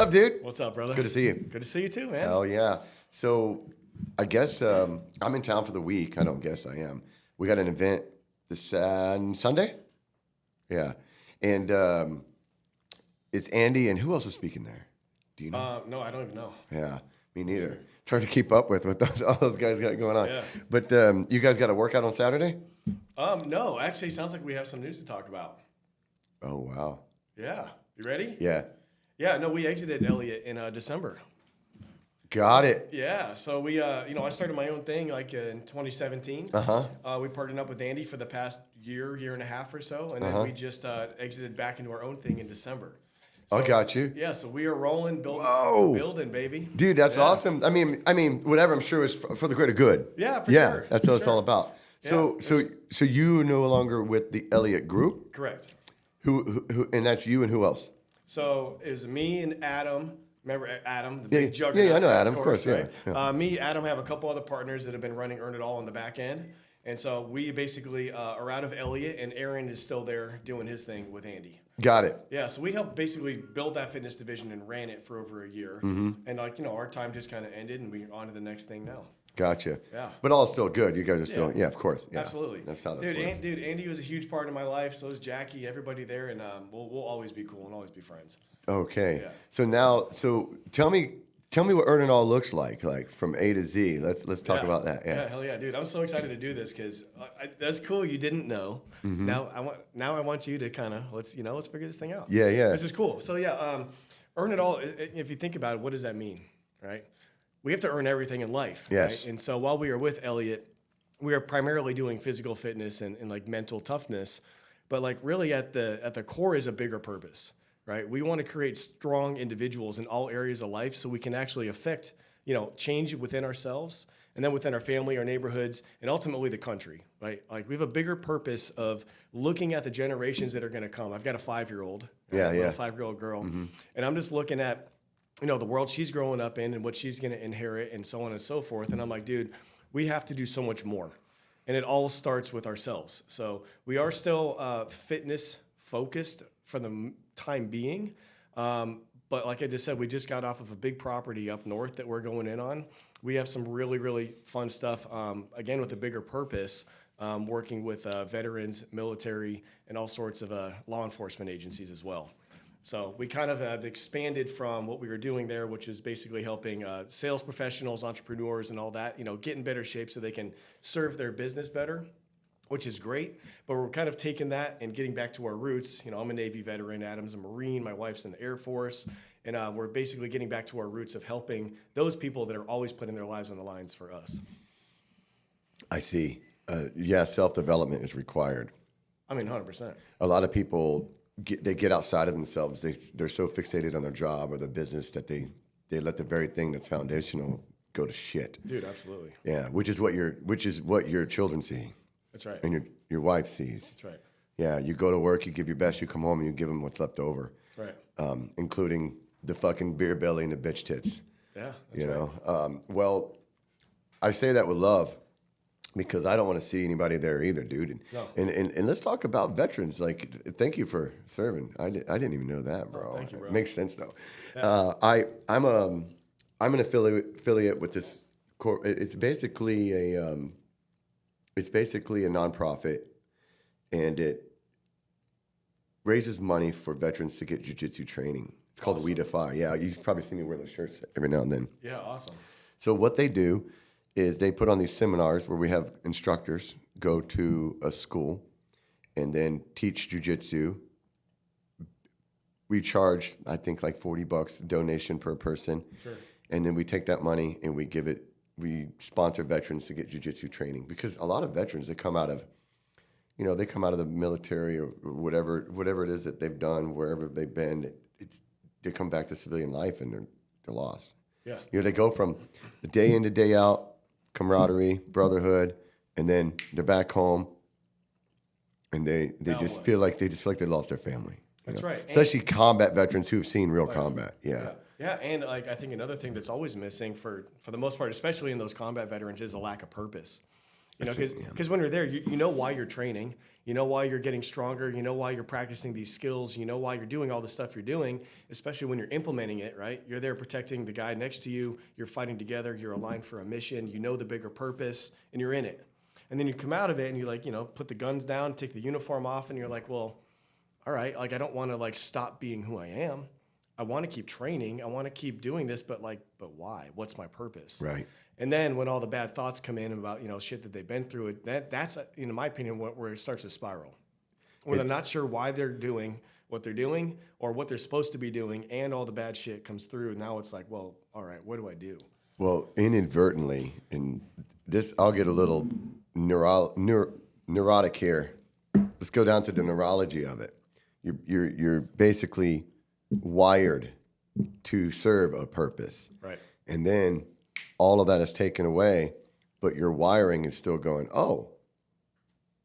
up, dude? What's up, brother? Good to see you. Good to see you too, man. Hell yeah. So I guess I'm in town for the week. I don't guess I am. We got an event this Sunday. Yeah. And it's Andy, and who else is speaking there? Do you know? No, I don't even know. Yeah, me neither. It's hard to keep up with all those guys got going on. Yeah. But you guys got a workout on Saturday? No, actually, sounds like we have some news to talk about. Oh, wow. Yeah. You ready? Yeah. Yeah, no, we exited Elliott in December. Got it. Yeah, so we, I started my own thing like in 2017. We partnered up with Andy for the past year and a half or so, and then we just exited back into our own thing in December. So, I got you. Yeah, so we are rolling, building, baby. Dude, that's awesome. I mean, whatever. I'm sure it's for the greater good. Yeah, for sure. That's what it's all about. So, Yeah, so you no longer with the Elliott Group? Correct. Who, and that's you and who else? So it was me and Adam. Remember Adam, the big juggernaut? Yeah, I know Adam, of course, right? yeah. Me, Adam, have a couple other partners that have been running Earn It All on the back end. And so we basically are out of Elliott, and Aaron is still there doing his thing with Andy. Got it. Yeah, so we helped basically build that fitness division and ran it for over a year. And our time just kind of ended, and we're on to the next thing now. Gotcha. Yeah. But all still good. You guys are still, of course. Yeah. Absolutely. That's how this works. Dude, Andy was a huge part of my life. So is Jackie, everybody there, and we'll always be cool and always be friends. Okay. Yeah. So tell me what Earn It All looks like from A to Z. Let's talk about that. Yeah. Hell yeah, dude! I'm so excited to do this because that's cool. You didn't know. Now I want you to kind of let's figure this thing out. Yeah. This is cool. So Earn It All. If you think about it, what does that mean, right? We have to earn everything in life. Yes. Right? And so while we are with Elliott, we are primarily doing physical fitness and like mental toughness, but like really at the core is a bigger purpose, right? We want to create strong individuals in all areas of life so we can actually affect, change within ourselves and then within our family, our neighborhoods, and ultimately the country, right? Like we have a bigger purpose of looking at the generations that are going to come. I've got a 5-year-old, a 5-year-old girl, and I'm just looking at the world she's growing up in and what she's going to inherit and so on and so forth. And I'm like, dude, we have to do so much more. And it all starts with ourselves. So we are still fitness focused for the time being. But like I just said, we just got off of a big property up north that we're going in on. We have some really, really fun stuff, again, with a bigger purpose, working with veterans, military, and all sorts of law enforcement agencies as well. So we kind of have expanded from what we were doing there, which is basically helping sales professionals, entrepreneurs, and all that, get in better shape so they can serve their business better, which is great. But we're kind of taking that and getting back to our roots. I'm a Navy veteran, Adam's a Marine, my wife's in the Air Force, and we're basically getting back to our roots of helping those people that are always putting their lives on the lines for us. I see. Self-development is required. 100%. A lot of people get outside of themselves. They're so fixated on their job or their business that they let the very thing that's foundational go to shit. Dude, absolutely. Yeah, which is what your children see. That's right. And your wife sees. That's right. Yeah, you go to work, you give your best, you come home, and you give them what's left over. Right. Including the fucking beer belly and the bitch tits. Yeah. That's right. Well, I say that with love. Because I don't want to see anybody there either, dude. No. And let's talk about veterans. Like, thank you for serving. I didn't even know that, bro. Oh, thank you, bro. It makes sense though. Yeah. I'm an affiliate with this. It's basically a nonprofit, and it raises money for veterans to get jiu-jitsu training. It's called We Defy. Yeah, you've probably seen me wear those shirts every now and then. Yeah, awesome. So what they do is they put on these seminars where we have instructors go to a school and then teach jiu-jitsu. We charge, I think, like $40 donation per person. Sure. And then we take that money and we sponsor veterans to get jiu-jitsu training. Because a lot of veterans, they come out of the military or whatever it is that they've done, wherever they've been, they come back to civilian life and they're lost. Yeah. They go from the day in to day out, camaraderie, brotherhood, and then they're back home, and they just feel like they lost their family. That's right. Especially combat veterans who've seen real combat. Yeah. Yeah, and like I think another thing that's always missing for the most part, especially in those combat veterans, is a lack of purpose. You know, That's it, because when you're there, you know why you're training. You know why you're getting stronger. You know why you're practicing these skills. You know why you're doing all the stuff you're doing, especially when you're implementing it, right? You're there protecting the guy next to you. You're fighting together. You're aligned for a mission. You know the bigger purpose, and you're in it. And then you come out of it and you like, you know, put the guns down, take the uniform off, and you're like, well, all right, like I don't want to like stop being who I am. I want to keep training. I want to keep doing this, but why? What's my purpose? Right. And then when all the bad thoughts come in about, you know, shit that they've been through, that's in my opinion where it starts to spiral. Where they're not sure why they're doing what they're doing or what they're supposed to be doing, and all the bad shit comes through. And now it's like, well, all right, what do I do? Well, inadvertently, and this, I'll get a little neurotic here. Let's go down to the neurology of it. You're basically wired to serve a purpose. Right. And then all of that is taken away, but your wiring is still going, oh,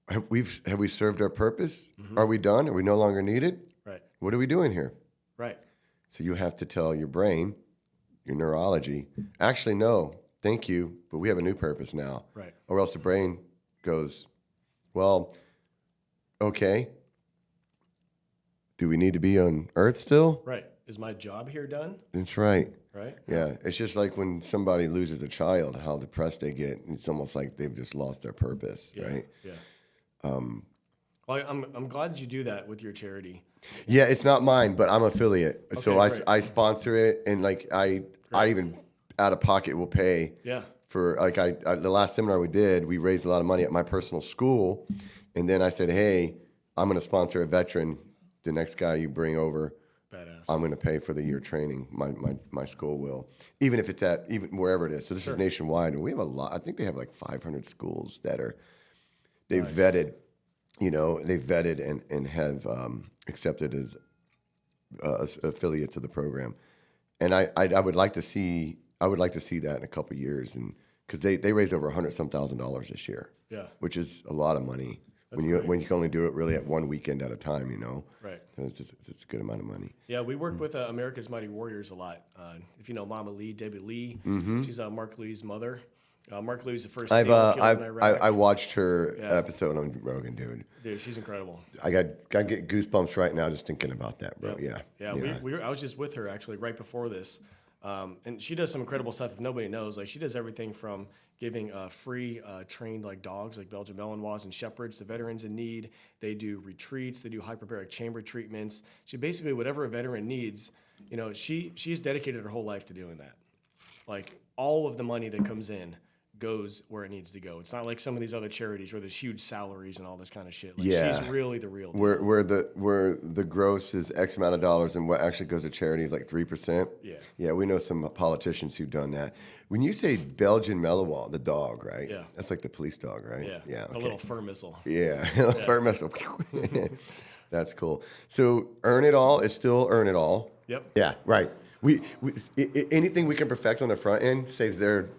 have we served our purpose? Are we done? Are we no longer needed? Right. What are we doing here? Right. So you have to tell your brain, your neurology, actually, no, thank you, but we have a new purpose now. Right. Or else the brain goes, well, okay, do we need to be on Earth still? Right. Is my job here done? That's right. Right. Yeah, it's just like when somebody loses a child, how depressed they get. It's almost like they've just lost their purpose, Yeah. right? Yeah. Well, I'm glad that you do that with your charity. Yeah, it's not mine, but I'm affiliate, so great. I sponsor it, and like I even out of pocket will pay. Yeah. For like the last seminar we did, we raised a lot of money at my personal school, and then I said, hey, I'm going to sponsor a veteran. The next guy you bring over, Badass. I'm going to pay for the year training. My school will, even if it's at even wherever it is. So this is nationwide, and we have a lot. I think they have like 500 schools that are they've vetted, they've vetted and have accepted as affiliates of the program. And I would like to see that in a couple of years, and because they raised over $100,000 this year, Yeah. which is a lot of money when you can only do it really at one weekend at a time, Right. So it's a good amount of money. Yeah, we work with America's Mighty Warriors a lot. If you know Mama Lee, Debbie Lee, she's Mark Lee's mother. Mark Lee's the first serial killer in Iraq. I watched her episode on Rogan, dude. Dude, she's incredible. I get goosebumps right now just thinking about that, bro. Yep. Yeah. I was just with her actually right before this, and she does some incredible stuff. If nobody knows, like she does everything from giving free trained like dogs, like Belgian Malinois and Shepherds to veterans in need. They do retreats. They do hyperbaric chamber treatments. She basically whatever a veteran needs. She's dedicated her whole life to doing that. Like all of the money that comes in goes where it needs to go. It's not like some of these other charities where there's huge salaries and all this kind of shit. Like she's really the real deal. Where the gross is X amount of dollars and what actually goes to charity is like 3%. Yeah. Yeah, we know some politicians who've done that. When you say Belgian Malinois, the dog, right? Yeah. That's like the police dog, right? Yeah. Yeah. A little fur missile. Yeah. Fur missile. That's cool. So Earn It All is still Earn It All. Yep. Yeah, right. We anything we can perfect on the front end saves their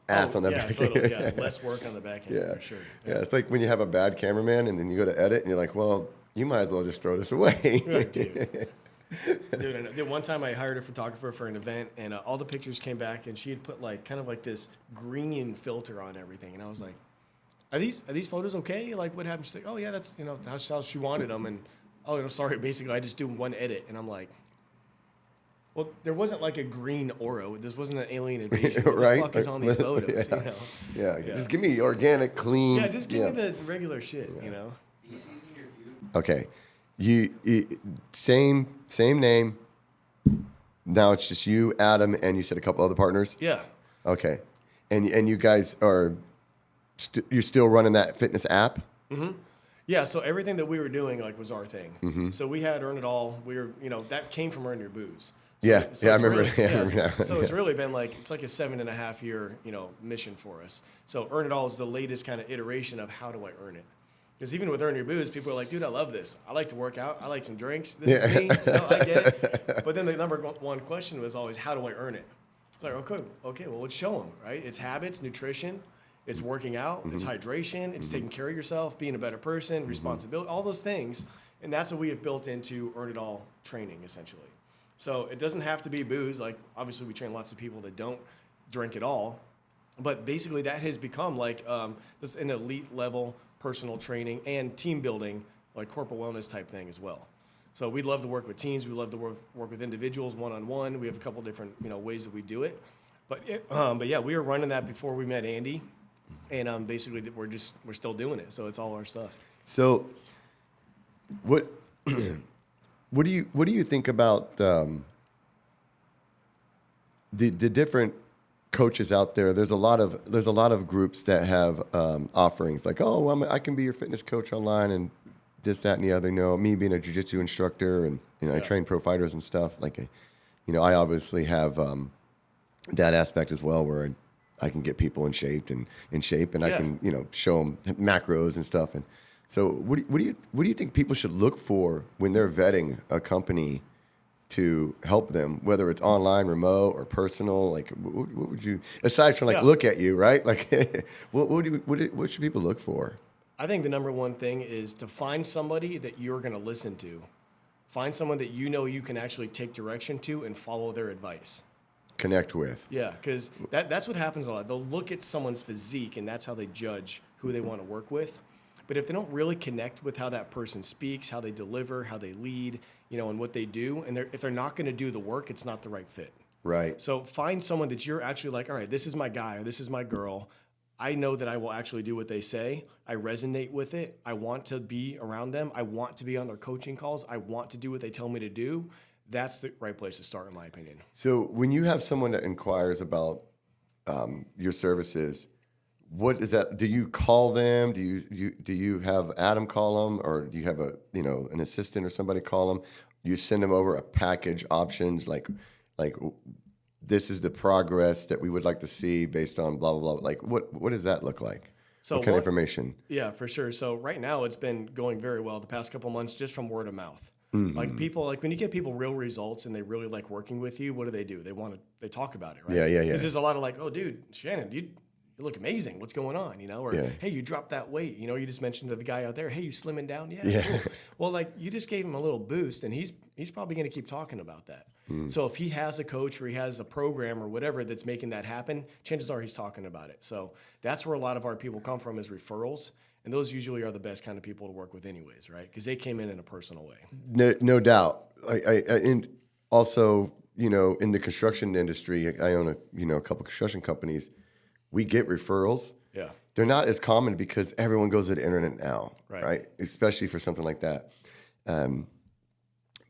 ass on the back end. Totally, yeah. Less work on the back end for sure. Yeah, it's like when you have a bad cameraman and then you go to edit and you're like, well, you might as well just throw this away. Right, dude, one time I hired a photographer for an event, and all the pictures came back, and she had put like kind of like this green filter on everything, and I was like, "Are these photos okay? Like, what happened?" She's like, "Oh yeah, that's how she wanted them," and sorry, basically I just do one edit, and I'm like, well, there wasn't like a green Oro. This wasn't an alien invasion. What right? the fuck is on these photos? Yeah. Just give me organic, clean. Yeah, just give me the regular shit. Okay, you same name. Now it's just you, Adam, and you said a couple other partners. Yeah. Okay, and you guys are you're still running that fitness app. Mm-hmm. Yeah, so everything that we were doing was our thing. Mm-hmm. So we had Earn It All. We were that came from Earn Your Booze. So I remember. Really, so it's really been it's like a 7.5 year mission for us. So Earn It All is the latest kind of iteration of how do I earn it. Because even with Earn Your Booze, people are like, dude, I love this. I like to work out. I like some drinks. This is me. I get it. But then the number one question was always, how do I earn it? It's like, okay, well, let's show them, right? It's habits, nutrition, it's working out, it's hydration, it's taking care of yourself, being a better person, responsibility, all those things. And that's what we have built into Earn It All training, essentially. So it doesn't have to be booze. Like, obviously, we train lots of people that don't drink at all. But basically, that has become like this an elite level personal training and team building, like corporate wellness type thing as well. So we'd love to work with teams. We love to work with individuals one on one. We have a couple different ways that we do it. But yeah, we were running that before we met Andy, and basically we're still doing it. So it's all our stuff. So, what what do you think about the different coaches out there? There's a lot of groups that have offerings like, oh, well, I can be your fitness coach online and this, that, and the other. Me being a jiu-jitsu instructor and I train pro fighters and stuff. Like, I obviously have that aspect as well, where I can get people in shape, and I can show them macros and stuff. And so, what do you think people should look for when they're vetting a company to help them, whether it's online, remote, or personal? Like, what would you, aside from look at you, right? Like, what should people look for? I think the number one thing is to find somebody that you're going to listen to. Find someone that you can actually take direction to and follow their advice. Connect with. Yeah, because that's what happens a lot. They'll look at someone's physique, and that's how they judge who they want to work with. But if they don't really connect with how that person speaks, how they deliver, how they lead, and what they do, and if they're not going to do the work, it's not the right fit. Right. So find someone that you're actually like, all right, this is my guy or this is my girl. I know that I will actually do what they say. I resonate with it. I want to be around them. I want to be on their coaching calls. I want to do what they tell me to do. That's the right place to start, in my opinion. So when you have someone that inquires about your services, what is that? Do you call them? Do you have Adam call them, or do you have an assistant or somebody call them? You send them over a package options like this is the progress that we would like to see based on blah, blah, blah. Like, what does that look like? So what kind of information? Yeah, for sure. So right now it's been going very well the past couple of months just from word of mouth. Mm-hmm. Like when you get people real results and they really like working with you, what do? They talk about it, right? Yeah. Because there's a lot of like, oh, dude, Shannon, you look amazing. What's going on? Or, hey, you dropped that weight. You just mentioned to the guy out there, hey, you slimming down? Yeah. Cool. Well, like you just gave him a little boost, and he's probably going to keep talking about that. So if he has a coach or he has a program or whatever that's making that happen, chances are he's talking about it. So that's where a lot of our people come from, is referrals. And those usually are the best kind of people to work with anyways, right? Because they came in a personal way. No doubt. And also, in the construction industry, I own a couple construction companies. We get referrals. Yeah. They're not as common because everyone goes to the internet now, right? Especially for something like that.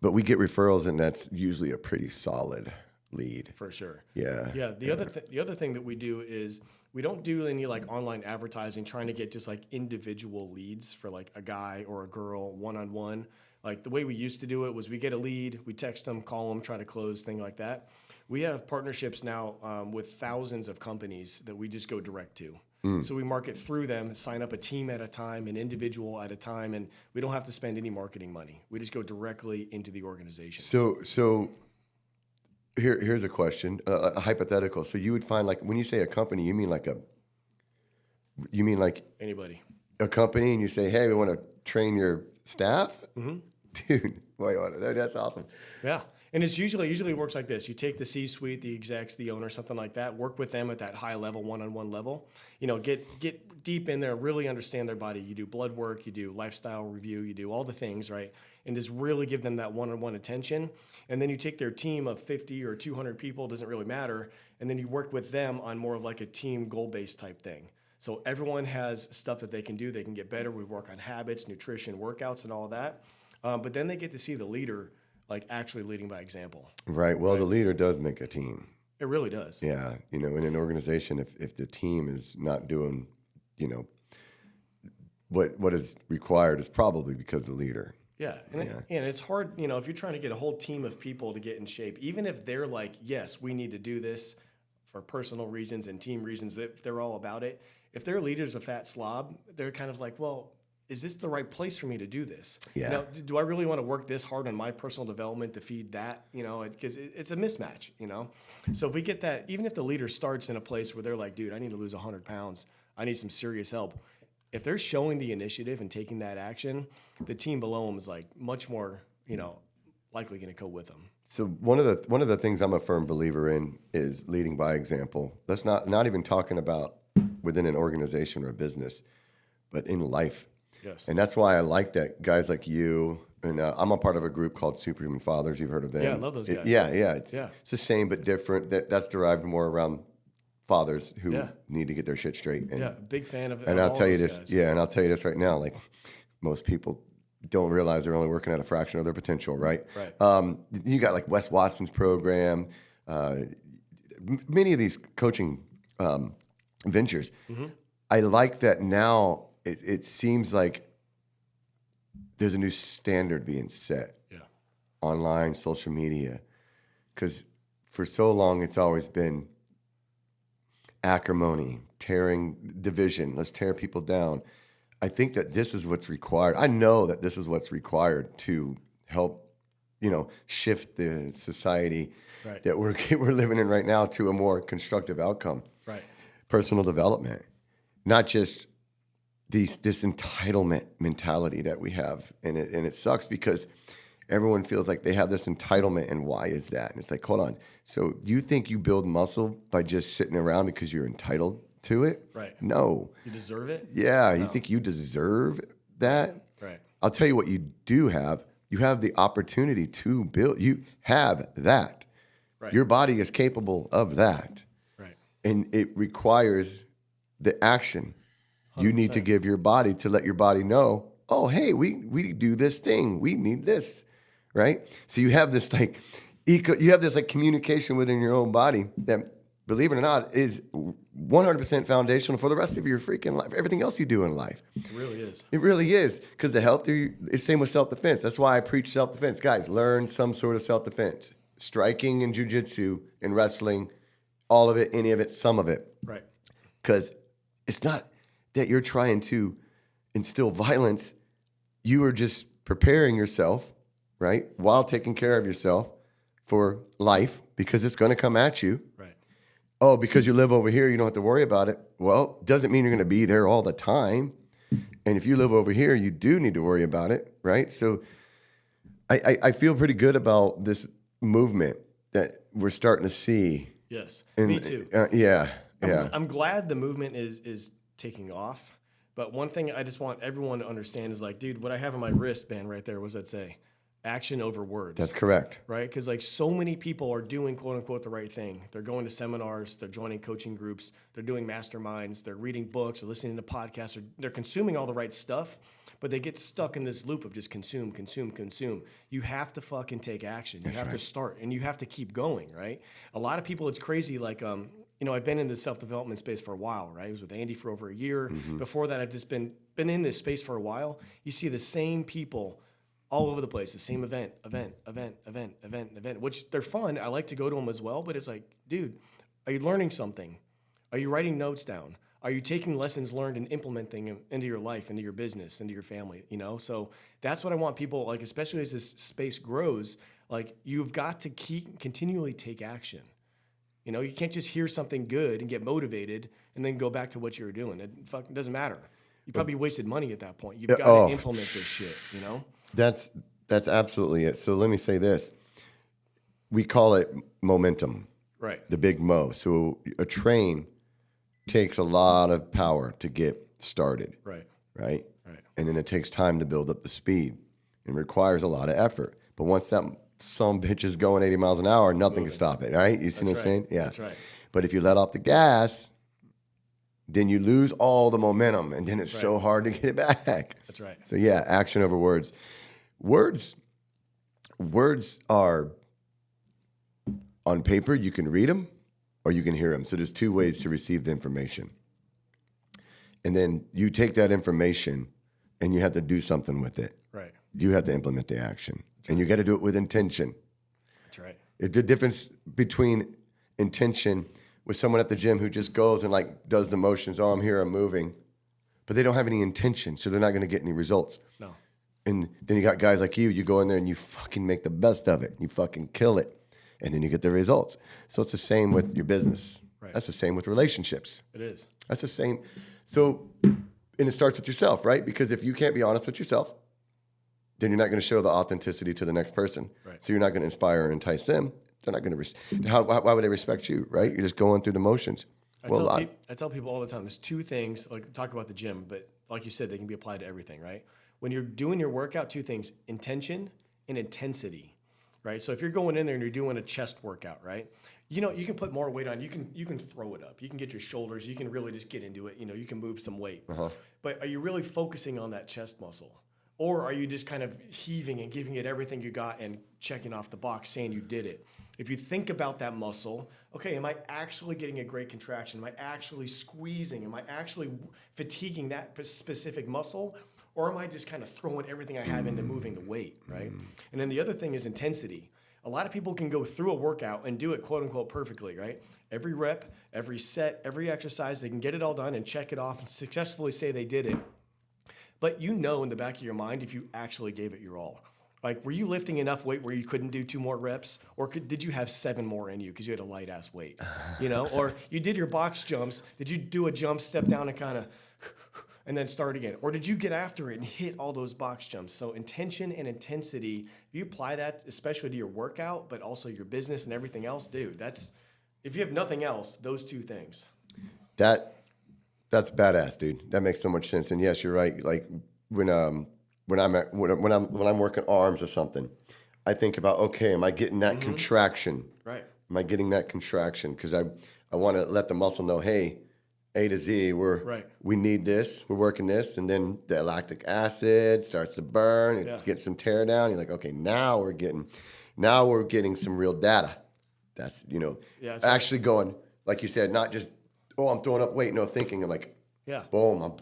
But we get referrals, and that's usually a pretty solid lead. For sure. Yeah. Yeah. The other thing that we do is we don't do any like online advertising trying to get just like individual leads for like a guy or a girl one-on-one. Like the way we used to do it was we get a lead, we text them, call them, try to close, thing like that. We have partnerships now with thousands of companies that we just go direct to. So we market through them, sign up a team at a time, an individual at a time, and we don't have to spend any marketing money. We just go directly into the organization. So here's a question, a hypothetical. So you would find, like, when you say a company, you mean like anybody, a company, and you say, hey, we want to train your staff? Mm-hmm. Dude, boy, that's awesome. Yeah. And it's usually works like this. You take the C-suite, the execs, the owner, something like that, work with them at that high level, one-on-one level. Get deep in there, really understand their body. You do blood work, you do lifestyle review, you do all the things, right? And just really give them that one-on-one attention. And then you take their team of 50 or 200 people, doesn't really matter, and then you work with them on more of like a team goal-based type thing. So everyone has stuff that they can do. They can get better. We work on habits, nutrition, workouts, and all that. But then they get to see the leader like actually leading by example. Right. Well, the leader does make a team. It really does. Yeah. In an organization, if the team is not doing, what is required, is probably because of the leader. Yeah. And it's hard, if you're trying to get a whole team of people to get in shape, even if they're like, yes, we need to do this for personal reasons and team reasons, that they're all about it. If their leader's a fat slob, they're kind of like, well, is this the right place for me to do this? Yeah. Do I really want to work this hard on my personal development to feed that? Because it's a mismatch, So if we get that, even if the leader starts in a place where they're like, dude, I need to lose 100 pounds. I need some serious help. If they're showing the initiative and taking that action, the team below them is like much more, likely going to go with them. So one of the things I'm a firm believer in is leading by example. That's not even talking about within an organization or a business, but in life. Yes. And that's why I like that guys like you, and I'm a part of a group called Superhuman Fathers. You've heard of them? Yeah, I love those guys. Yeah. It's the same but different. That's derived more around fathers who need to get their shit straight. And, Yeah, big fan of. And of I'll all tell you those this. guys. Yeah, and I'll tell you this right now. Like most people don't realize they're only working at a fraction of their potential, right? Right. You got like Wes Watson's program, many of these coaching ventures. Mm-hmm. I like that now. It seems like there's a new standard being set Yeah. online, social media, because for so long it's always been acrimony, tearing division. Let's tear people down. I think that this is what's required. I know that this is what's required to help, shift the society Right. that we're living in right now to a more constructive outcome. Right. Personal development, not just this entitlement mentality that we have, and it sucks because everyone feels like they have this entitlement, and why is that? And it's like, hold on. So you think you build muscle by just sitting around because you're entitled to it? Right. No. You deserve it. Yeah, you think you deserve that? Right. I'll tell you what you do have. You have the opportunity to build. You have that. Right. Your body is capable of that. Right. And it requires the action. You need to 100%. give your body to let your body know, oh, hey, we do this thing. We need this, right? So you have this communication within your own body that, believe it or not, is 100% foundational for the rest of your freaking life, everything else you do in life. It really is. It really is, because the healthier, it's same with self-defense. That's why I preach self-defense. Guys, learn some sort of self-defense. Striking and jiu-jitsu and wrestling, all of it, any of it, some of it. Right. Because it's not that you're trying to instill violence. You are just preparing yourself, right, while taking care of yourself for life, because it's going to come at you. Right. Oh, because you live over here, you don't have to worry about it. Well, doesn't mean you're going to be there all the time. And if you live over here, you do need to worry about it, right? So I feel pretty good about this movement that we're starting to see. Yes. And, Me too. Yeah. I'm glad the movement is taking off. But one thing I just want everyone to understand is like, dude, what I have on my wristband right there, what does that say? Action over words. That's correct. Right? Because like so many people are doing quote unquote the right thing. They're going to seminars, they're joining coaching groups, they're doing masterminds, they're reading books, they're listening to podcasts, they're consuming all the right stuff, but they get stuck in this loop of just consume, consume, consume. You have to fucking take action. You have to start, and you have to keep going, right? A lot of people, it's crazy, like I've been in the self-development space for a while, right? I was with Andy for over a year. Mm-hmm. Before that, I've just been in this space for a while. You see the same people all over the place, the same event, which they're fun. I like to go to them as well, but it's like, dude, are you learning something? Are you writing notes down? Are you taking lessons learned and implementing them into your life, into your business, into your family, So that's what I want people, like, especially as this space grows, like, you've got to continually take action. You can't just hear something good and get motivated and then go back to what you were doing. It fucking doesn't matter. You probably wasted money at that point. You've got to implement this shit, That's absolutely it. So let me say this. We call it momentum. Right. The big mo. So a train takes a lot of power to get started. Right. Right? Right. And then it takes time to build up the speed. It requires a lot of effort. But once that some bitch is going 80 miles an hour, nothing can stop it, right? You see what I'm saying? Yeah. That's right. But if you let off the gas, then you lose all the momentum, and then it's so hard to get it back. That's right. So yeah, action over words. Words are on paper. You can read them or you can hear them. So there's two ways to receive the information. And then you take that information and you have to do something with it. Right. You have to implement the action. And you got to do it with intention. That's right. The difference between intention with someone at the gym who just goes and like does the motions, oh, I'm here, I'm moving, but they don't have any intention, so they're not going to get any results. No. And then you got guys like you go in there and you fucking make the best of it. You fucking kill it. And then you get the results. So it's the same with your business. Right. That's the same with relationships. It is. That's the same. So, and it starts with yourself, right? Because if you can't be honest with yourself, then you're not going to show the authenticity to the next person. Right. So you're not going to inspire or entice them. They're not going to. Why would they respect you, right? You're just going through the motions. I tell people all the time, there's two things, like talk about the gym, but like you said, they can be applied to everything, right? When you're doing your workout, two things, intention and intensity, right? So if you're going in there and you're doing a chest workout, right? You know, you can put more weight on, you can throw it up, you can get your shoulders, you can really just get into it, you know, you can move some weight. But are you really focusing on that chest muscle? Or are you just kind of heaving and giving it everything you got and checking off the box saying you did it? If you think about that muscle, okay, am I actually getting a great contraction? Am I actually squeezing? Am I actually fatiguing that specific muscle? Or am I just kind of throwing everything I have into moving the weight, right? And then the other thing is intensity. A lot of people can go through a workout and do it quote unquote perfectly, right? Every rep, every set, every exercise, they can get it all done and check it off and successfully say they did it. But you know in the back of your mind if you actually gave it your all. Like, were you lifting enough weight where you couldn't do 2 more reps? Or did you have 7 more in you because you had a light-ass weight? You know? Or you did your box jumps. Did you do a jump, step down, and kind of, and then start again? Or did you get after it and hit all those box jumps? So intention and intensity, if you apply that, especially to your workout, but also your business and everything else, dude, that's, if you have nothing else, those 2 things. That's badass, dude. That makes so much sense. And yes, you're right. Like when I'm working arms or something, I think about, okay, am I getting that contraction? Right. Am I getting that contraction? Because I want to let the muscle know, hey, A to Z, we need this, we're working this, and then the lactic acid starts to burn, it gets some tear down. You're like, okay, now we're getting some real data. That's actually going, like you said, not just, oh, I'm throwing up weight, no thinking. I'm like, boom,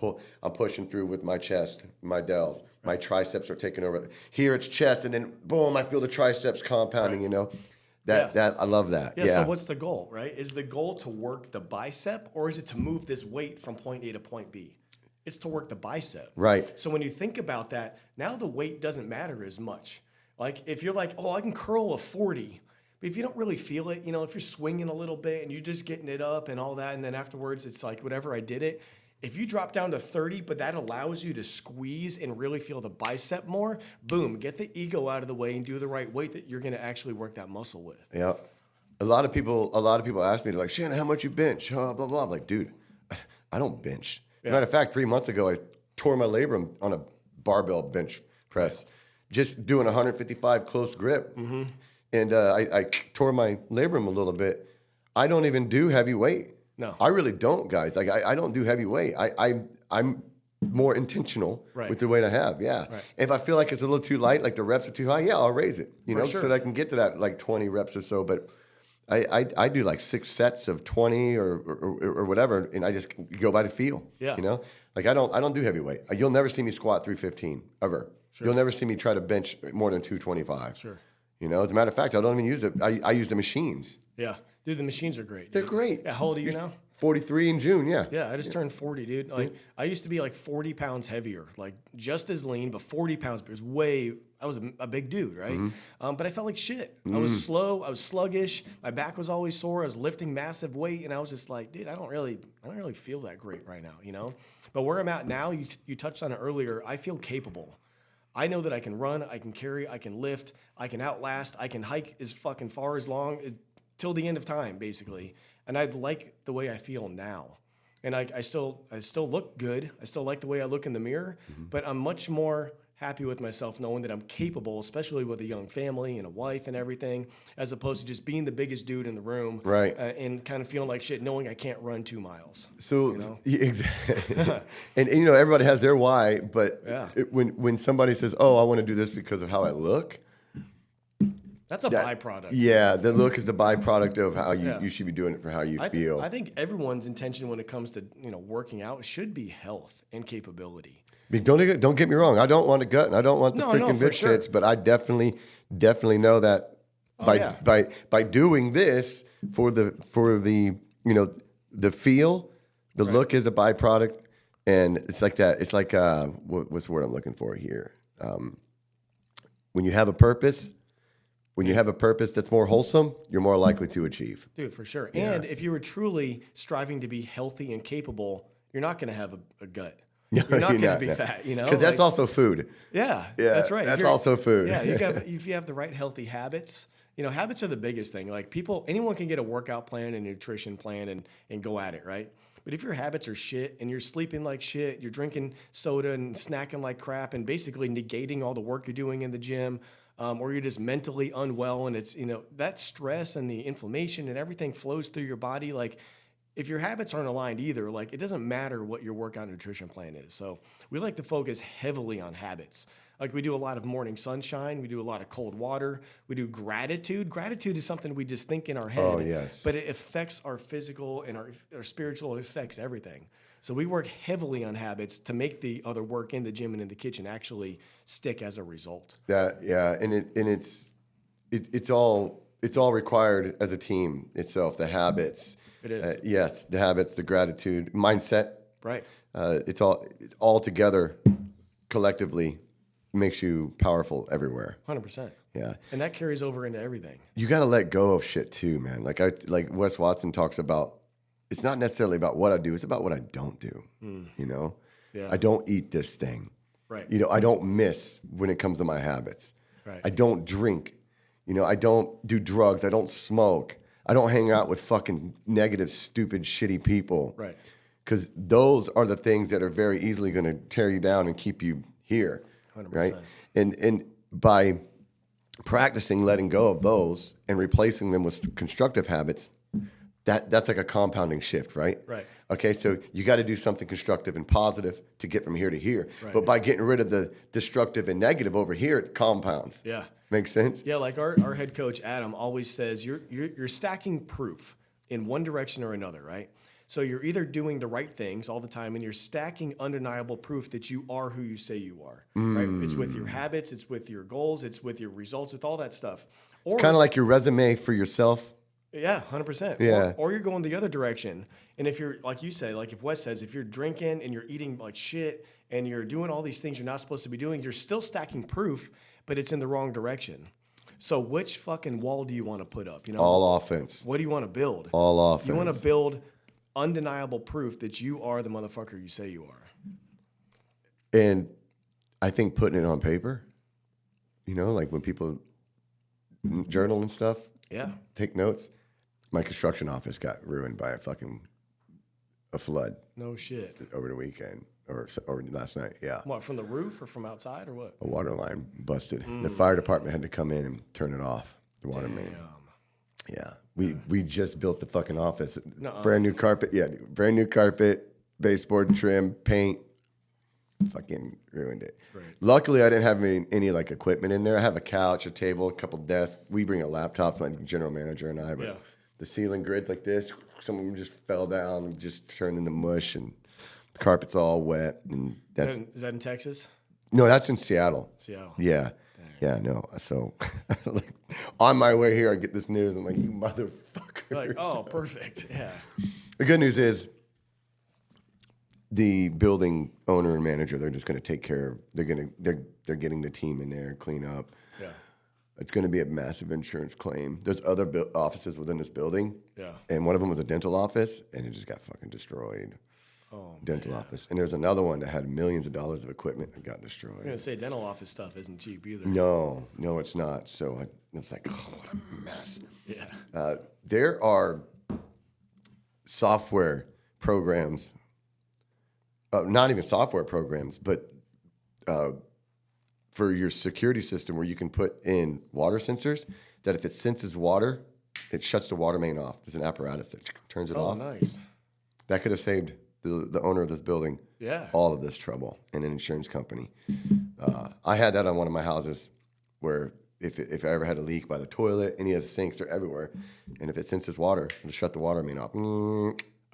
I'm pushing through with my chest, my delts, my triceps are taking over. Here it's chest, and then boom, I feel the triceps compounding. You know, that I love that. Yeah. So what's the goal, right? Is the goal to work the bicep, or is it to move this weight from point A to point B? It's to work the bicep. Right. So when you think about that, now the weight doesn't matter as much. Like if you're like, oh, I can curl a 40. But if you don't really feel it, you know, if you're swinging a little bit and you're just getting it up and all that, and then afterwards it's like, whatever, I did it. If you drop down to 30, but that allows you to squeeze and really feel the bicep more, boom, get the ego out of the way and do the right weight that you're going to actually work that muscle with. Yeah. A lot of people ask me, they're like, Shannon, how much you bench? Blah, blah, blah. I'm like, dude, I don't bench. As a matter of fact, 3 months ago, I tore my labrum on a barbell bench press, just doing 155 close grip. And I tore my labrum a little bit. I don't even do heavy weight. No, I really don't, guys. Like I don't do heavy weight. I'm more intentional with the weight I have. Yeah. Right. If I feel like it's a little too light, like the reps are too high, I'll raise it. You know, so that I can get to that like 20 reps or so. But I do like 6 sets of 20 or whatever, and I just go by the feel. Yeah. You know, like I don't do heavy weight. You'll never see me squat 315 ever. Sure. You'll never see me try to bench more than 225. Sure. You know, as a matter of fact, I don't even use it. I use the machines. Yeah. Dude, the machines are great. Dude. They're great. Yeah, how old are you now? 43 in June, yeah. Yeah, I just turned 40, dude. Like, I used to be like 40 pounds heavier, like just as lean, but 40 pounds. But I was a big dude, right? But I felt like shit. I was slow. I was sluggish. My back was always sore. I was lifting massive weight, and I was just like, dude, I don't really feel that great right now, you know? But where I'm at now, you touched on it earlier, I feel capable. I know that I can run, I can carry, I can lift, I can outlast, I can hike as fucking far as long till the end of time, basically. And I like the way I feel now. And I still look good. I still like the way I look in the mirror, but I'm much more happy with myself knowing that I'm capable, especially with a young family and a wife and everything, as opposed to just being the biggest dude in the room, right? And kind of feeling like shit, knowing I can't run 2 miles. So, you know? Exactly. and you know, everybody has their why, but when somebody says, "Oh, I want to do this because of how I look," that's a byproduct. Yeah, the look is the byproduct of how you should be doing it for how you feel. I think everyone's intention when it comes to working out should be health and capability. I mean, don't get me wrong. I don't want a gut and I don't want the freaking bitch tits, but I definitely know that by doing this for the the feel, the look is a byproduct, and it's like that. It's like what's the word I'm looking for here? When you have a purpose. When you have a purpose that's more wholesome, you're more likely to achieve. Dude, for sure. Yeah. And if you were truly striving to be healthy and capable, you're not going to have a gut. you're not going to be no. fat, you know? Because that's Like, also food. yeah, Yeah, that's right. If that's you're- also food. Yeah, if you have the right healthy habits, you know, habits are the biggest thing. Like anyone can get a workout plan and nutrition plan and go at it, right? But if your habits are shit and you're sleeping like shit, you're drinking soda and snacking like crap and basically negating all the work you're doing in the gym, or you're just mentally unwell and it's, you know, that stress and the inflammation and everything flows through your body. Like if your habits aren't aligned either, like it doesn't matter what your workout nutrition plan is. So we like to focus heavily on habits. Like we do a lot of morning sunshine. We do a lot of cold water. We do gratitude. Gratitude is something we just think in our head. Oh, yes. But it affects our physical and our spiritual. It affects everything. So we work heavily on habits to make the other work in the gym and in the kitchen actually stick as a result. It's all required as a team itself. The habits. It is. Yes, the habits, the gratitude, mindset. Right. It's all together, collectively, makes you powerful everywhere. 100%. Yeah. And that carries over into everything. You got to let go of shit too, man. Like Wes Watson talks about, it's not necessarily about what I do, it's about what I don't do. You know? Yeah. I don't eat this thing. Right. You know, I don't miss when it comes to my habits. Right. I don't drink. You know, I don't do drugs. I don't smoke. I don't hang out with fucking negative, stupid, shitty people. Right. Because those are the things that are very easily going to tear you down and keep you here. 100%. Right. And by practicing letting go of those and replacing them with constructive habits, that's like a compounding shift, right? Right. Okay, so you got to do something constructive and positive to get from here to here. Right. But by getting rid of the destructive and negative over here, it compounds. Yeah. Makes sense? Yeah, like our head coach Adam always says, you're stacking proof in one direction or another, right? So you're either doing the right things all the time, and you're stacking undeniable proof that you are who you say you are. Right? It's with your habits, it's with your goals, it's with your results, with all that stuff. Or, It's kind of like your resume for yourself. yeah, 100%. Yeah. Or you're going the other direction. And if you're, like you say, like if Wes says, if you're drinking and you're eating like shit and you're doing all these things you're not supposed to be doing, you're still stacking proof, but it's in the wrong direction. So which fucking wall do you want to put up? You know, All offense. what do you want to build? All offense. You want to build undeniable proof that you are the motherfucker you say you are. And I think putting it on paper, you know, like when people journal and stuff, Yeah. take notes. My construction office got ruined by a flood No shit. over the weekend or last night. Yeah. What, from the roof or from outside or what? A water line busted. The fire department had to come in and turn it off, the water main. Yeah. We just built the fucking office. Nuh-uh. Brand new carpet. Yeah. Brand new carpet, baseboard trim, paint. Fucking ruined it. Right. Luckily, I didn't have any like equipment in there. I have a couch, a table, a couple desks. We bring a laptop, so my general manager and I. But Yeah. the ceiling grids like this, some of them just fell down and just turned into mush, and the carpet's all wet. And that's Is that in Texas? no, that's in Seattle. Seattle. Yeah. Yeah, no. So, like, on my way here, I get this news. I'm like, you motherfucker. You're like, oh, perfect. Yeah. The good news is the building owner and manager, they're just going to take care of, they're getting the team in there, clean up. Yeah. It's going to be a massive insurance claim. There's other offices within this building. Yeah. And one of them was a dental office, and it just got fucking destroyed. Oh, Dental office. And there's another one that had millions of dollars of equipment that got destroyed. I'm going to say dental office stuff isn't cheap either. No, it's not. So I was like, oh, what a mess. Yeah. There are software programs, not even software programs, but for your security system where you can put in water sensors that if it senses water, it shuts the water main off. There's an apparatus that turns it Oh, off. nice. That could have saved the owner of this building Yeah. all of this trouble and an insurance company. I had that on one of my houses where if I ever had a leak by the toilet, any of the sinks, they're everywhere. And if it senses water, it'll shut the water main off.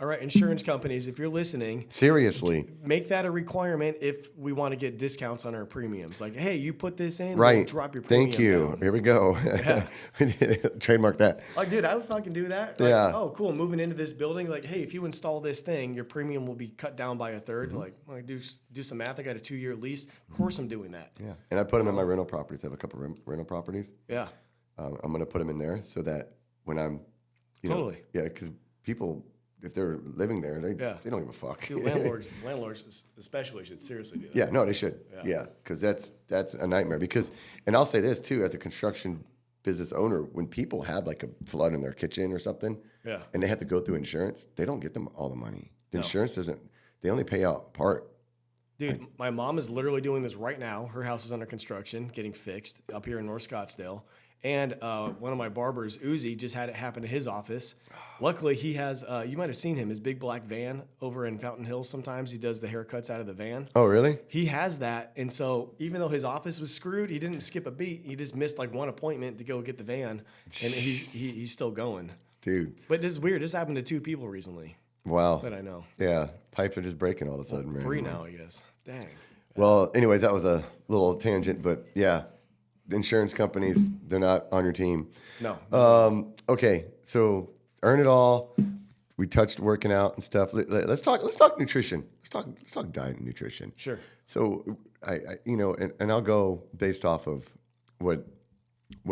All right, insurance companies, if you're listening, Seriously. make that a requirement if we want to get discounts on our premiums. Like, hey, you put this in, we'll Right. drop your premium Thank you. down. Here we go. Trademark that. Like, dude, I would fucking do that. Like, Yeah. oh, cool. Moving into this building, like, hey, if you install this thing, your premium will be cut down by a third. Mm-hmm. Like, do some math. I got a 2-year lease. Of course, I'm doing that. Yeah. And I put them in my rental properties. I have a couple of rental properties. Yeah. I'm going to put them in there so that when I'm, you know, Totally. yeah, because people if they're living there, Yeah. they don't give a fuck. Dude, landlords especially should seriously do that. Yeah, no, they should. Yeah, because that's a nightmare. Because, and I'll say this too, as a construction business owner, when people have like a flood in their kitchen or something, Yeah. and they have to go through insurance, they don't get them all the money. The No. insurance doesn't. They only pay out part. Dude, my mom is literally doing this right now. Her house is under construction, getting fixed up here in North Scottsdale. And one of my barbers, Uzi, just had it happen to his office. Luckily, he has, you might have seen him, his big black van over in Fountain Hills sometimes. He does the haircuts out of the van. Oh, really? He has that. And so even though his office was screwed, he didn't skip a beat. He just missed like one appointment to go get the van. And he's still going. Dude, But this is weird. This happened to 2 people recently wow. that I know. Yeah, pipes are just breaking all of a sudden, man. 3 now, I guess. Dang. Well, anyways, that was a little tangent, but yeah, the insurance companies, they're not on your team. No. Okay, so earn it all. We touched working out and stuff. Let's talk nutrition. Let's talk diet and nutrition. Sure. So I and I'll go based off of what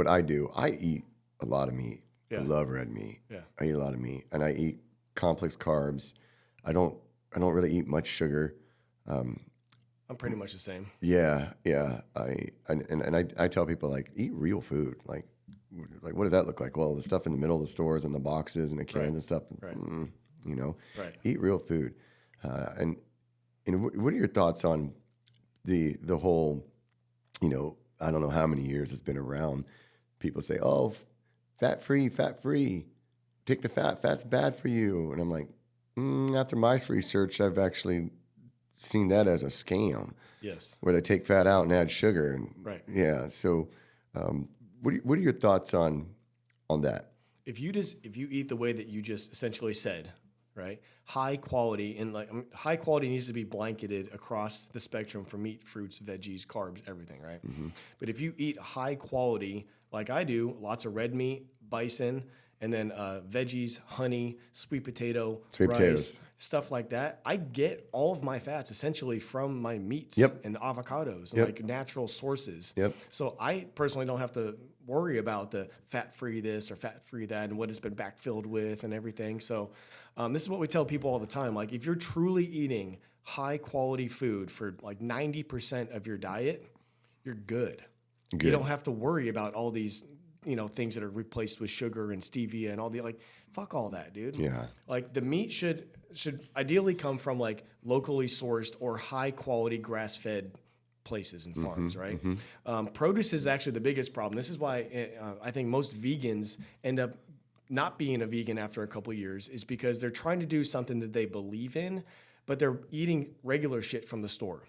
I do. I eat a lot of meat. Yeah. I love red meat. Yeah. I eat a lot of meat, and I eat complex carbs. I don't really eat much sugar. I'm pretty much the same. Yeah. I tell people like eat real food. Like what does that look like? Well, the stuff in the middle of the stores and the boxes and the cans and stuff. Right. Right. Eat real food. And what are your thoughts on the whole? I don't know how many years it's been around. People say, "Oh, fat free. Take the fat. Fat's bad for you." And I'm like, after my research, I've actually seen that as a scam. Yes. Where they take fat out and add sugar. And Right. yeah. So, what are your thoughts on that? If you eat the way that you just essentially said, right? High quality and high quality needs to be blanketed across the spectrum for meat, fruits, veggies, carbs, everything, right? Mm-hmm. But if you eat high quality, like I do, lots of red meat, bison, and then veggies, honey, sweet potato, Sweet rice, potatoes. stuff like that, I get all of my fats essentially from my meats Yep. and avocados and Yep. like natural sources. Yep. So I personally don't have to worry about the fat-free this or fat-free that and what it's been backfilled with and everything. So this is what we tell people all the time. Like if you're truly eating high-quality food for like 90% of your diet, you're good. Good. You don't have to worry about all these, things that are replaced with sugar and stevia and all the fuck all that, dude. Yeah. Like the meat should ideally come from like locally sourced or high quality grass fed places and farms, right? Produce is actually the biggest problem. This is why I think most vegans end up not being a vegan after a couple of years is because they're trying to do something that they believe in, but they're eating regular shit from the store.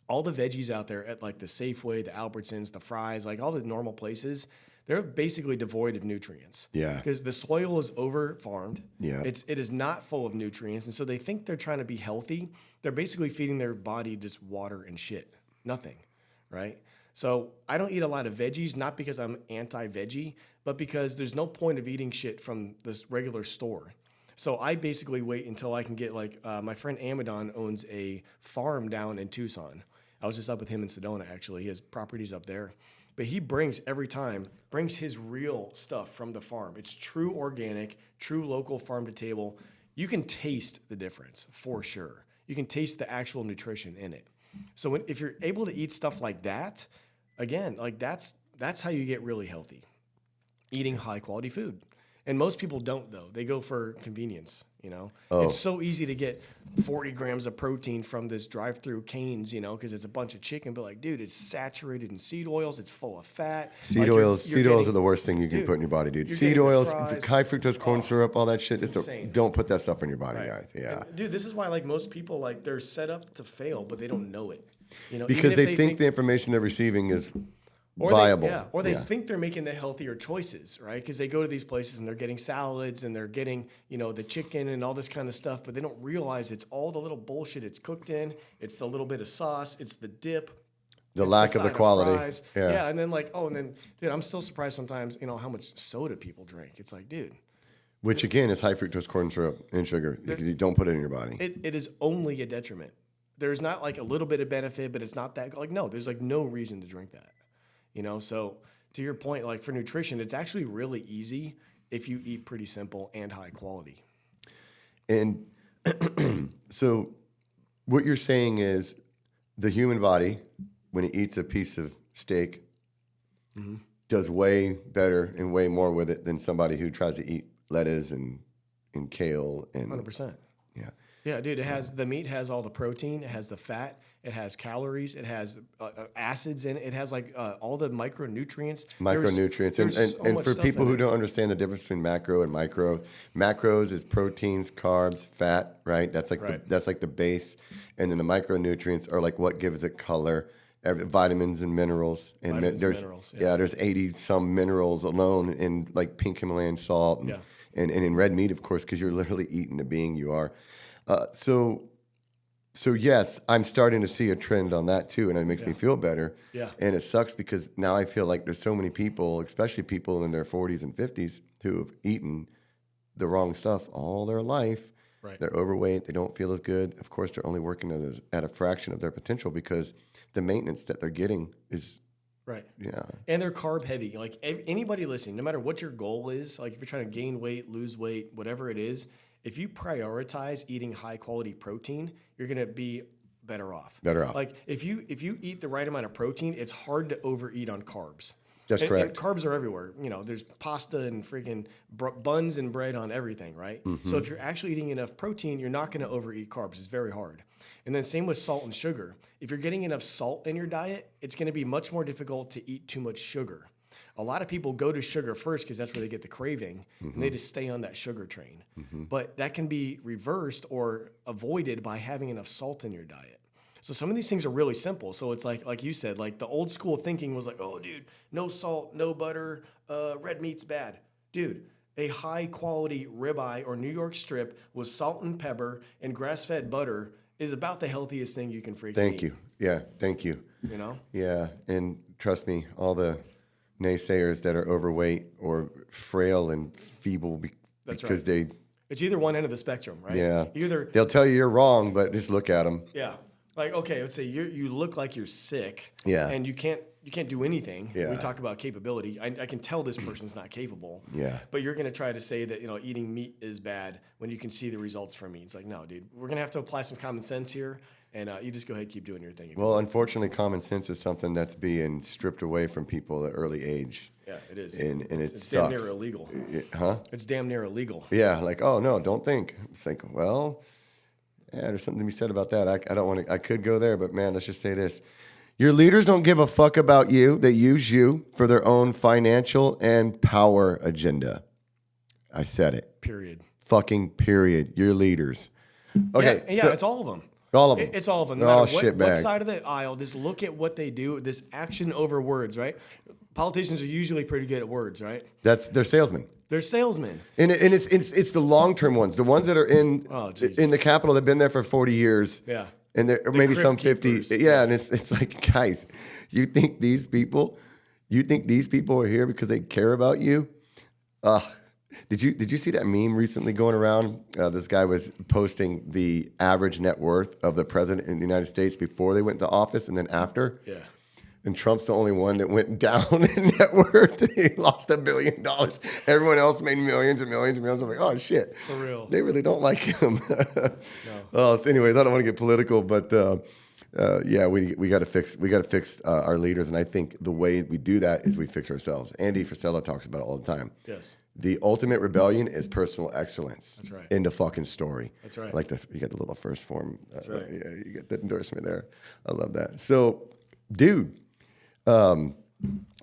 All the veggies out there at like the Safeway, the Albertsons, the Fry's, like all the normal places, they're basically devoid of nutrients. Yeah. Because the soil is over farmed. Yeah. It is not full of nutrients. And so they think they're trying to be healthy. They're basically feeding their body just water and shit. Nothing. Right? So I don't eat a lot of veggies, not because I'm anti-veggie, but because there's no point of eating shit from this regular store. So I basically wait until I can get my friend Amadon owns a farm down in Tucson. I was just up with him in Sedona, actually. He has properties up there. But he brings his real stuff from the farm. It's true organic, true local farm to table. You can taste the difference for sure. You can taste the actual nutrition in it. So if you're able to eat stuff like that, again, like that's how you get really healthy. Eating high quality food. And most people don't though. They go for convenience, It's so easy to get 40 grams of protein from this drive-through Cane's, because it's a bunch of chicken. But like, dude, it's saturated in seed oils. It's full of fat. Seed oils are the worst thing you can put in your body, dude. you're Seed getting the oils, fries. high fructose corn syrup, all that shit. insane. Don't put that stuff in your body, Right. guys. Yeah. And, dude, this is why most people they're set up to fail, but they don't know it. Because even if they think the information they're receiving is or viable. They think they're making the healthier choices, right? Because they go to these places and they're getting salads and they're getting, the chicken and all this kind of stuff, but they don't realize it's all the little bullshit it's cooked in. It's the little bit of sauce. It's the dip. The it's lack of the side quality. Fries. Yeah. And then dude, I'm still surprised sometimes, how much soda people drink. It's like, dude. Which again is high fructose corn syrup and sugar. You don't put it in your body. It is only a detriment. There's not like a little bit of benefit, but it's not that no, there's like no reason to drink that. So to your point, like for nutrition, it's actually really easy if you eat pretty simple and high quality. And so what you're saying is the human body, when it eats a piece of steak, does way better and way more with it than somebody who tries to eat lettuce and kale and 100%. yeah. Yeah, dude, the meat has all the protein, it has the fat, it has calories, it has acids in it, it has like all the micronutrients. Micronutrients. There's so And much for stuff people in who it. don't understand the difference between macro and micro, macros is proteins, carbs, fat, right? That's like Right. that's like the base. And then the micronutrients are like what gives it color, vitamins and minerals. And Vitamins and there's minerals, yeah. yeah, there's 80 some minerals alone in like pink Himalayan salt and Yeah. and in red meat, of course, because you're literally eating the being you are. So yes, I'm starting to see a trend on that too, and it makes me feel better. Yeah. And it sucks because now I feel like there's so many people, especially people in their 40s and 50s, who have eaten the wrong stuff all their life. Right. They're overweight. They don't feel as good. Of course, they're only working at a fraction of their potential because the maintenance that they're getting is, Right. yeah. And they're carb heavy. Like anybody listening, no matter what your goal is, like if you're trying to gain weight, lose weight, whatever it is, if you prioritize eating high quality protein, you're going to be better off. Better off. Like if you eat the right amount of protein, it's hard to overeat on carbs. That's And correct. carbs are everywhere. You know, there's pasta and freaking buns and bread on everything, right? Mm-hmm. So if you're actually eating enough protein, you're not going to overeat carbs. It's very hard. And then same with salt and sugar. If you're getting enough salt in your diet, it's going to be much more difficult to eat too much sugar. A lot of people go to sugar first because that's where they get the craving, and they just stay on that sugar train. But that can be reversed or avoided by having enough salt in your diet. So some of these things are really simple. So it's like you said, like the old school thinking was like, oh, dude, no salt, no butter, red meat's bad. Dude, a high quality ribeye or New York strip with salt and pepper and grass-fed butter is about the healthiest thing you can freaking Thank eat. you. Yeah, thank you. You know? Yeah, and trust me, all the naysayers that are overweight or frail and feeble That's because they, It's either one end of the spectrum, right? yeah, Either, they'll tell you you're wrong, but just look at them. yeah. Like, okay, let's say you look like you're sick. Yeah. And you can't do anything. Yeah. We talk about capability. I can tell this person's not capable. Yeah. But you're going to try to say that, eating meat is bad when you can see the results from meat. It's like, no, dude, we're going to have to apply some common sense here. And you just go ahead and keep doing your thing. Well, unfortunately, common sense is something that's being stripped away from people at early age. Yeah, it is. And it It's damn sucks. near illegal. Huh? It's damn near illegal. Yeah, like, oh, no, don't think. It's like, well, yeah, there's something to be said about that. I don't want to, I could go there, but man, let's just say this. Your leaders don't give a fuck about you. They use you for their own financial and power agenda. I said it. Period. Fucking period. Your leaders. Okay. Yeah, so it's all of them. all of them. It's all of them. They're No all matter what shitbags. side of the aisle, just look at what they do. This action over words, right? Politicians are usually pretty good at words, right? They're salesmen. They're salesmen. And it's the long-term ones, the ones that are Oh, Jesus. in the Capitol. They've been there for 40 years. Yeah. And or maybe crypt some 50. keepers. Yeah, and it's like, guys, you think these people are here because they care about you? Did you see that meme recently going around? This guy was posting the average net worth of the president in the United States before they went into office and then after. Yeah. And Trump's the only one that went down in net worth. He lost $1 billion. Everyone else made millions and millions and millions. I'm like, oh shit, For real. they really don't like him. So anyways, I don't want to get political, but yeah, we got to fix our leaders, and I think the way we do that is we fix ourselves. Andy Frisella talks about it all the time. Yes. The ultimate rebellion is personal excellence. That's right. In the fucking story. That's right. I like you got the little first form. That's right. Yeah, you get the endorsement there. I love that. So, dude.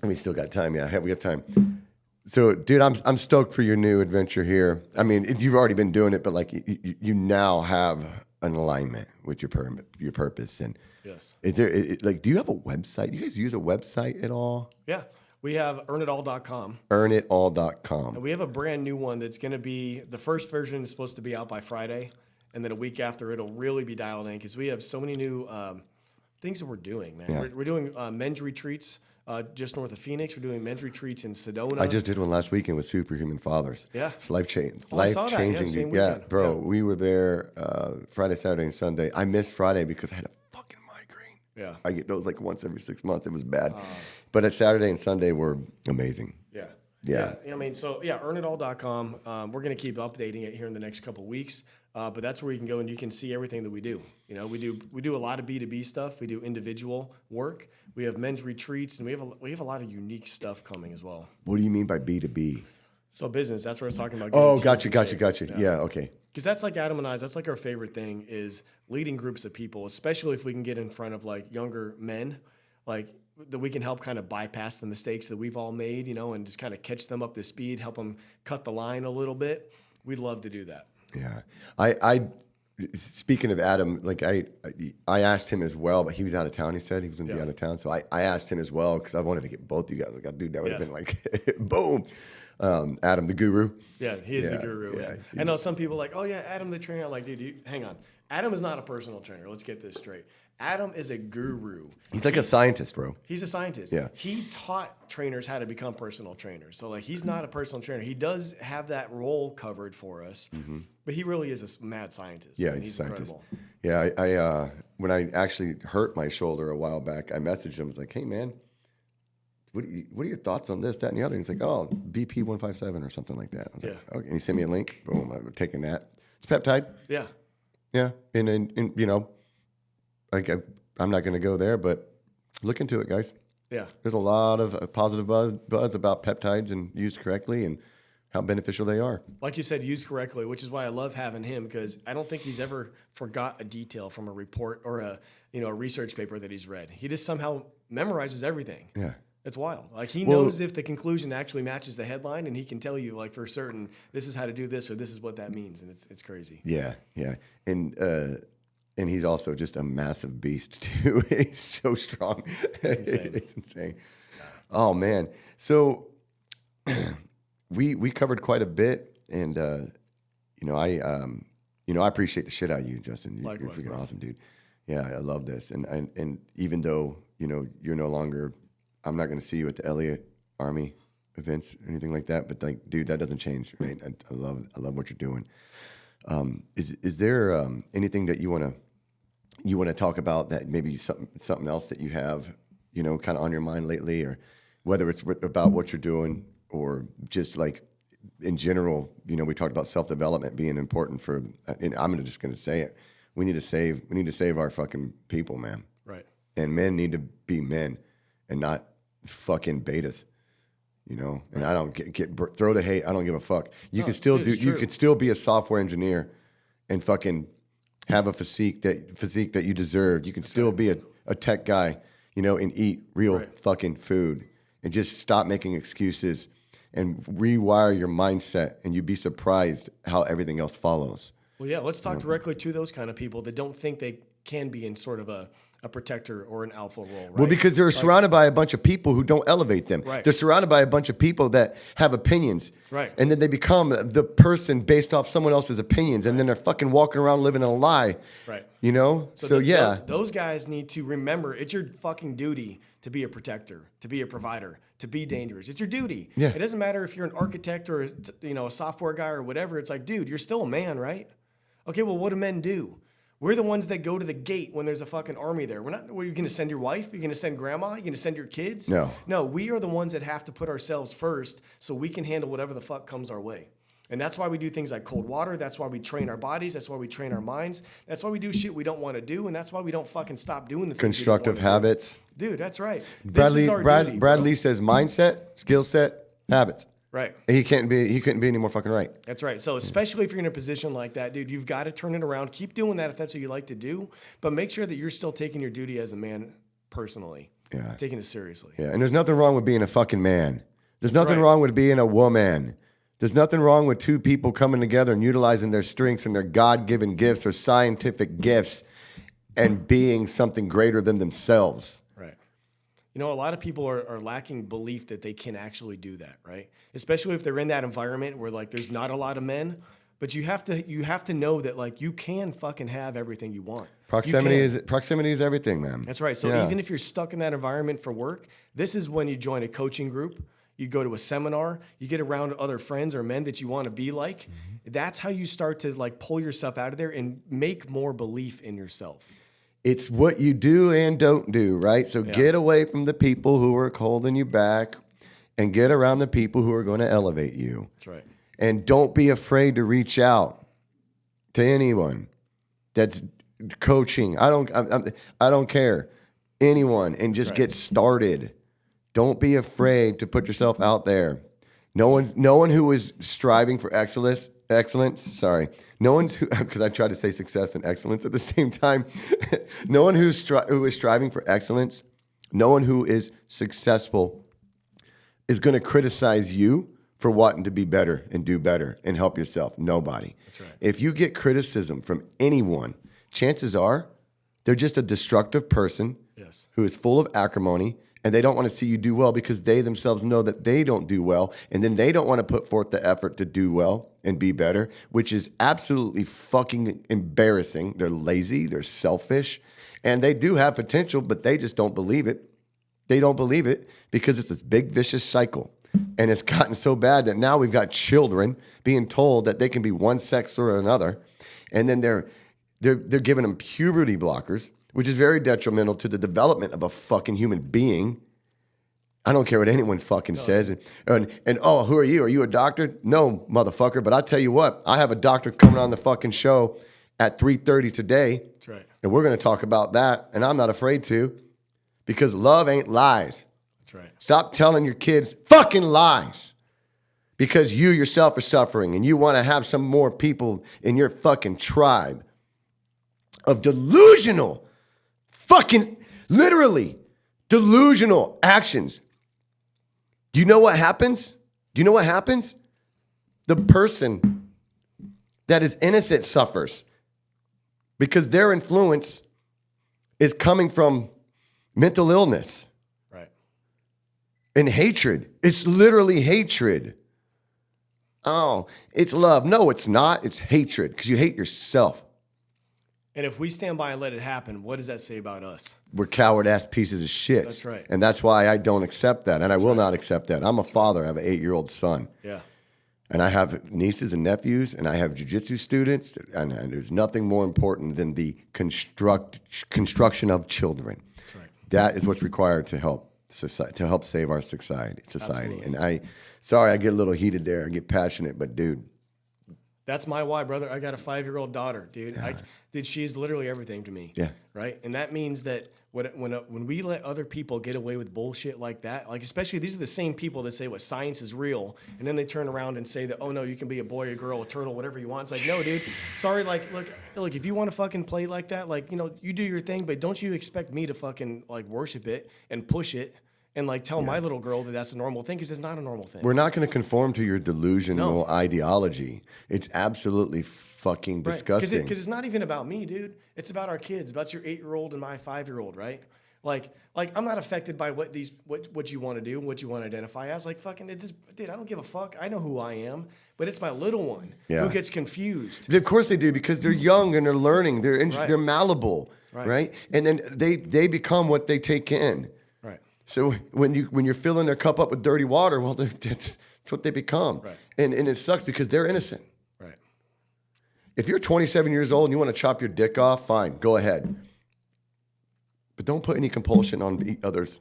We still got time. Yeah, we got time. So, dude, I'm stoked for your new adventure here. I mean, you've already been doing it, but like you now have an alignment with your purpose. And Yes. is there like, do you have a website? Do you guys use a website at all? Yeah. We have earnitall.com. Earnitall.com. And we have a brand new one that's going to be, the first version is supposed to be out by Friday. And then a week after, it'll really be dialed in because we have so many new things that we're doing, man. Yeah. We're doing men's retreats just north of Phoenix. We're doing men's retreats in Sedona. I just did one last weekend with Superhuman Fathers. Yeah. It's life-changing. Oh, I saw that. Yeah, same weekend. Bro, Yeah. we were there Friday, Saturday, and Sunday. I missed Friday because I had a fucking migraine. Yeah. I get those like once every 6 months. It was bad. But Saturday and Sunday were amazing. Yeah. Yeah. I mean, so yeah, earnitall.com. We're going to keep updating it here in the next couple of weeks. But that's where you can go and you can see everything that we do. You know, we do a lot of B2B stuff. We do individual work. We have men's retreats, and we have a lot of unique stuff coming as well. What do you mean by B2B? So business, that's what I was talking about. Oh, getting teams in gotcha. shape. Yeah, okay. Because that's like Adam and I's, that's like our favorite thing is leading groups of people, especially if we can get in front of like younger men, like that we can help kind of bypass the mistakes that we've all made, you know, and just kind of catch them up to speed, help them cut the line a little bit. We'd love to do that. Yeah. I speaking of Adam, like I asked him as well, but he was out of town. He said he was going to be out of town. So I asked him as well because I wanted to get both you guys. Like, dude, that would have been like, boom. Adam, the guru. Yeah, he is the guru. Yeah. I know some people are like, oh yeah, Adam the trainer. I'm like, dude, hang on. Adam is not a personal trainer. Let's get this straight. Adam is a guru. He's like a scientist, bro. He's a scientist. Yeah. He taught trainers how to become personal trainers. So like he's not a personal trainer. He does have that role covered for us, but he really is a mad scientist. Yeah, and he's a scientist. incredible. Yeah, I when I actually hurt my shoulder a while back, I messaged him. I was like, hey man, what are your thoughts on this, that, and the other? And he's like, oh, BP 157 or something like that. I was like, okay. And he sent me a link. Boom, I'm taking that. It's peptide. Yeah. Yeah, and you know, like I'm not going to go there, but look into it, guys. Yeah. There's a lot of positive buzz about peptides and used correctly and how beneficial they are. Like you said, used correctly, which is why I love having him because I don't think he's ever forgot a detail from a report or a research paper that he's read. He just somehow memorizes everything. Yeah. It's wild. Like he knows if the conclusion actually matches the headline, and he can tell you like for certain this is how to do this or this is what that means, and it's crazy. Yeah, and he's also just a massive beast too. He's so strong. It's insane. It's insane. Oh man, so we covered quite a bit, and I appreciate the shit out of you, Justin. You're Likewise, freaking bro. awesome, dude. Yeah, I love this, and even though you're no longer. I'm not going to see you at the Elliott Army events or anything like that. But like, dude, that doesn't change, right? I love what you're doing. Is there anything that you want to talk about that maybe something else that you have, kind of on your mind lately, or whether it's about what you're doing or just like in general, we talked about self-development being important and I'm just going to say it. We need to save our fucking people, man. Right. And men need to be men and not fucking betas, and I don't throw the hate. I don't give a fuck. You can still you could still be a software engineer and fucking have a physique that you deserve. You can still be a tech guy, and eat real fucking food and just stop making excuses and rewire your mindset, and you'd be surprised how everything else follows. Well, yeah, let's talk directly to those kind of people that don't think they can be in sort of a protector or an alpha role, right? Well, because they're surrounded by a bunch of people who don't elevate them. Right. They're surrounded by a bunch of people that have opinions. Right. And then they become the person based off someone else's opinions. And then they're fucking walking around living a lie. Right. So yeah. Those guys need to remember it's your fucking duty to be a protector, to be a provider, to be dangerous. It's your duty. Yeah. It doesn't matter if you're an architect or a software guy or whatever. It's like, dude, you're still a man, right? Okay, well, what do men do? We're the ones that go to the gate when there's a fucking army there. Were you going to send your wife? You're going to send grandma? You're going to send your kids? No, we are the ones that have to put ourselves first so we can handle whatever the fuck comes our way. And that's why we do things like cold water. That's why we train our bodies. That's why we train our minds. That's why we do shit we don't want to do. And that's why we don't fucking stop doing the things Constructive we don't wanna habits. do. Dude, that's right. Brad This is our duty, bro. Lee says mindset, skill set, habits. Right. He couldn't be any more fucking right. That's right. So especially if you're in a position like that, dude, you've got to turn it around. Keep doing that if that's what you like to do, but make sure that you're still taking your duty as a man personally. Yeah. Taking it seriously. Yeah. And there's nothing wrong with being a fucking man. There's nothing right. wrong with being a woman. There's nothing wrong with two people coming together and utilizing their strengths and their God-given gifts or scientific gifts and being something greater than themselves. Right. A lot of people are lacking belief that they can actually do that, right? Especially if they're in that environment where like there's not a lot of men, but you have to know that like you can fucking have everything you want. Proximity is everything, man. That's right. So even if you're stuck in that environment for work, this is when you join a coaching group, you go to a seminar, you get around other friends or men that you want to be like. Mm-hmm. That's how you start to like pull yourself out of there and make more belief in yourself. It's what you do and don't do, right? So get away from the people who are holding you back and get around the people who are going to elevate you. That's right. And don't be afraid to reach out to anyone that's coaching. I don't care. Anyone, and just get started. Don't be afraid to put yourself out there. No one who is striving for excellence. Sorry, no one's because I tried to say success and excellence at the same time. No one who is striving for excellence. No one who is successful is going to criticize you for wanting to be better and do better and help yourself. Nobody. That's right. If you get criticism from anyone, chances are they're just a destructive person who is full of acrimony, and they don't want to see you do well because they themselves know that they don't do well, and then they don't want to put forth the effort to do well and be better, which is absolutely fucking embarrassing. They're lazy, they're selfish, and they do have potential, but they just don't believe it. They don't believe it because it's this big vicious cycle. And it's gotten so bad that now we've got children being told that they can be one sex or another, and then they're giving them puberty blockers, which is very detrimental to the development of a fucking human being. I don't care what anyone fucking says. And oh, who are you? Are you a doctor? No, motherfucker. But I tell you what, I have a doctor coming on the fucking show at 3:30 today. That's right. And we're going to talk about that. And I'm not afraid to, because love ain't lies. That's right. Stop telling your kids fucking lies because you yourself are suffering and you want to have some more people in your fucking tribe of delusional, fucking literally delusional actions. Do you know what happens? Do you know what happens? The person that is innocent suffers because their influence is coming from mental illness. Right. And hatred. It's literally hatred. Oh, it's love. No, it's not. It's hatred because you hate yourself. And if we stand by and let it happen, what does that say about us? We're coward-ass pieces of shit. That's right. And that's why I don't accept that. And I will not accept that. I'm a father. I have an 8-year-old son. Yeah. And I have nieces and nephews, and I have jiu-jitsu students. And there's nothing more important than the construction of children. That's right. That is what's required to help society, to help save our society. Absolutely. And I get a little heated there. I get passionate, but dude. That's my why, brother. I got a 5-year-old daughter, dude. She's literally everything to me. Yeah. Right. And that means that when we let other people get away with bullshit like that, like especially these are the same people that say what science is real, and then they turn around and say that, oh no, you can be a boy, a girl, a turtle, whatever you want. It's like, no, dude. Sorry, like look, if you want to fucking play like that, like, you know, you do your thing, but don't you expect me to fucking like worship it and push it and like tell my little girl that that's a normal thing, because it's not a normal thing. We're not going to conform to your delusional ideology. It's absolutely fucking disgusting. Because it's not even about me, dude. It's about our kids. About your 8-year-old and my 5-year-old, right? Like I'm not affected by what you want to do, what you want to identify as. Like fucking, dude, I don't give a fuck. I know who I am, but it's my little one who gets confused. Of course they do, because they're young and they're learning. They're malleable, right? And then they become what they take in. Right. So when you're filling their cup up with dirty water, well, that's what they become. Right. And it sucks because they're innocent. Right. If you're 27 years old and you want to chop your dick off, fine, go ahead. But don't put any compulsion on others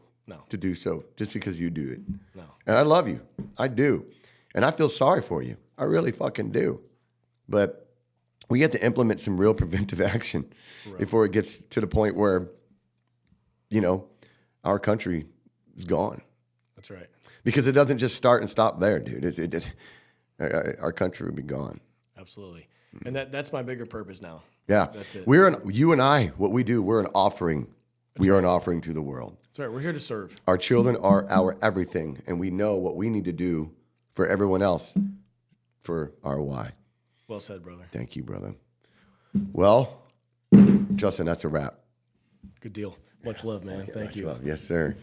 to do so just because you do it. No. And I love you. I do. And I feel sorry for you. I really fucking do. But we have to implement some real preventive action before it gets to the point where, you know, our country is gone. That's right. Because it doesn't just start and stop there, dude. Our country would be gone. Absolutely. And that's my bigger purpose now. Yeah. That's it. You and I, what we do, we're an offering. We are an offering to the world. That's right. We're here to serve. Our children are our everything, and we know what we need to do for everyone else for our why. Well said, brother. Thank you, brother. Well, Justin, that's a wrap. Good deal. Much love, man. Thank you. Love. Yes, sir.